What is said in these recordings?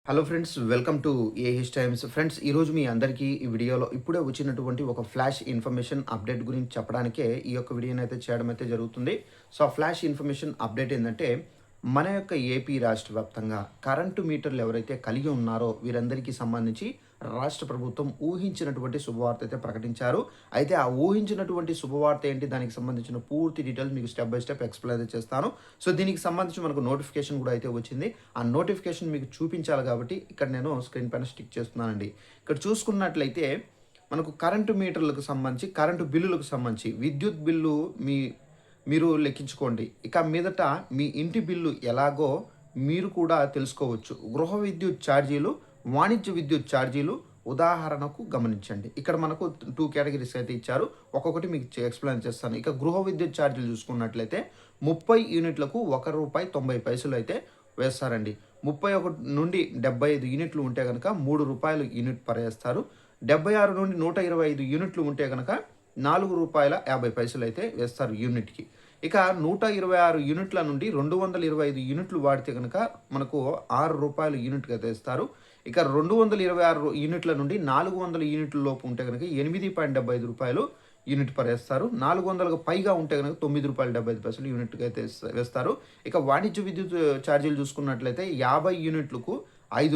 Hello friends, welcome to AH times. Friends, ఈరోజు మీ అందరికీ ఈ వీడియోలో ఇప్పుడే వచ్చినటువంటి ఒక ఫ్లాష్ ఇన్ఫర్మేషన్ అప్డేట్ గురించి చెప్పడానికే ఈ యొక్క వీడియోని అయితే చేయడం అయితే జరుగుతుంది. సో ఆ ఫ్లాష్ ఇన్ఫర్మేషన్ అప్డేట్ ఏంటంటే, మన యొక్క ఏపీ రాష్ట్ర వ్యాప్తంగా కరెంటు మీటర్లు ఎవరైతే కలిగి ఉన్నారో వీరందరికీ సంబంధించి రాష్ట్ర ప్రభుత్వం ఊహించినటువంటి శుభవార్త అయితే ప్రకటించారు. అయితే ఆ ఊహించినటువంటి శుభవార్త ఏంటి, దానికి సంబంధించిన పూర్తి డీటెయిల్స్ మీకు స్టెప్ బై స్టెప్ ఎక్స్‌ప్లెయిన్ అయితే చేస్తాను. సో దీనికి సంబంధించి మనకు నోటిఫికేషన్ కూడా అయితే వచ్చింది. ఆ నోటిఫికేషన్ మీకు చూపించాలి కాబట్టి ఇక్కడ నేను స్క్రీన్ పైన స్టిక్ చేస్తున్నానండి. ఇక్కడ చూసుకున్నట్లయితే మనకు కరెంటు మీటర్లకు సంబంధించి, కరెంటు బిల్లులకు సంబంధించి విద్యుత్ బిల్లు మీరు లెక్కించుకోండి. ఇక మీదట మీ ఇంటి బిల్లు ఎలాగో మీరు కూడా తెలుసుకోవచ్చు. గృహ విద్యుత్ ఛార్జీలు, వాణిజ్య విద్యుత్ ఛార్జీలు ఉదాహరణకు గమనించండి. ఇక్కడ మనకు 2 కేటగిరీస్ అయితే ఇచ్చారు. ఒక్కొక్కటి మీకు ఎక్స్‌ప్లెయిన్ చేస్తాను. ఇక గృహ విద్యుత్ ఛార్జీలు చూసుకున్నట్లయితే 30 యూనిట్లకు రూ. 1.90 అయితే వేస్తారండి. 31 నుండి 75 యూనిట్లు ఉంటే గనక రూ. 3 యూనిట్ పరేస్తారు. 76 నుండి 125 యూనిట్లు ఉంటే గనక రూ. 4.50 అయితే వేస్తారు యూనిట్‌కి. ఇక 126 యూనిట్ల నుండి 225 యూనిట్లు వాడితే గనక మనకు రూ. 6 యూనిట్‌కి అయితే ఇస్తారు. ఇక 226 యూనిట్ల నుండి 400 యూనిట్ల లోపు ఉంటే గనక రూ. 8.75 యూనిట్ పరేస్తారు. 400కు పైగా ఉంటే గనక రూ. 9.75 యూనిట్‌కి అయితే వేస్తారు. ఇక వాణిజ్య విద్యుత్ ఛార్జీలు చూసుకున్నట్లయితే 50 యూనిట్లకు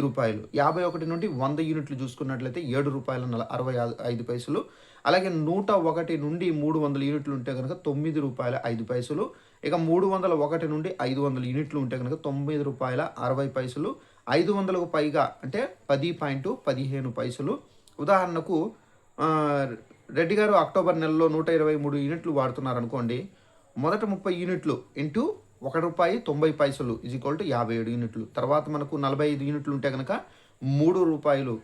రూ. 5, 51 నుండి 100 యూనిట్లు చూసుకున్నట్లయితే రూ. 7.65. అలాగే 101 నుండి 300 యూనిట్లు ఉంటే గనక రూ. 9.05. ఇక 301 నుండి 500 యూనిట్లు ఉంటే గనక రూ. 9.60. 500కు పైగా అంటే 10.15. ఉదాహరణకు రెడ్డి గారు అక్టోబర్ నెలలో 123 యూనిట్లు వాడుతున్నారనుకోండి. మొదట 30 యూనిట్లు ఇంటూ రూ. 1.90 57 యూనిట్లు. తర్వాత మనకు 45 యూనిట్లు ఉంటే గనక రూ. 3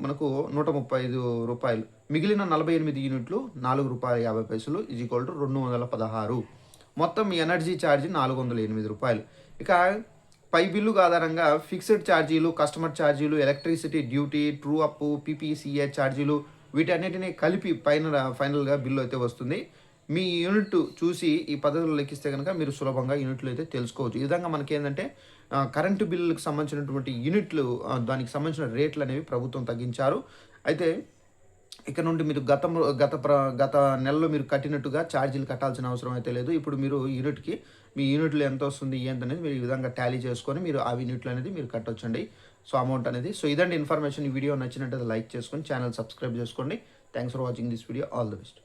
మనకు రూ. 135. మిగిలిన 48 యూనిట్లు రూ. 4.50 216. మొత్తం ఎనర్జీ ఛార్జ్ రూ. 408. ఇక పై బిల్లు ఆధారంగా ఫిక్స్డ్ ఛార్జీలు, కస్టమర్ ఛార్జీలు, ఎలక్ట్రిసిటీ డ్యూటీ, ట్రూ అప్, పీపీసీఏ ఛార్జీలు వీటన్నిటిని కలిపి ఫైనల్‌గా బిల్లు అయితే వస్తుంది. మీ యూనిట్ చూసి ఈ పద్ధతిలో లెక్కిస్తే గనక మీరు సులభంగా యూనిట్లు అయితే తెలుసుకోవచ్చు. ఈ విధంగా మనకేందంటే కరెంటు బిల్లులకు సంబంధించినటువంటి యూనిట్లు దానికి సంబంధించిన రేట్లు అనేవి ప్రభుత్వం తగ్గించారు. అయితే ఇక నుండి మీరు గత నెలలో మీరు కట్టినట్టుగా ఛార్జీలు కట్టాల్సిన అవసరం అయితే లేదు. ఇప్పుడు మీరు మీ యూనిట్‌లో ఎంత వస్తుంది ఏంటనేది మీరు ఈ విధంగా టాలీ చేసుకొని మీరు ఆ యూనిట్లు అనేది మీరు కట్టొచ్చండి. సో అమౌంట్ అనేది. సో ఇదండి ఇన్ఫర్మేషన్. ఈ వీడియో నచ్చినట్టయితే లైక్ చేసుకొని ఛానల్ సబ్స్క్రైబ్ చేసుకోండి. Thanks for watching this video. All the best.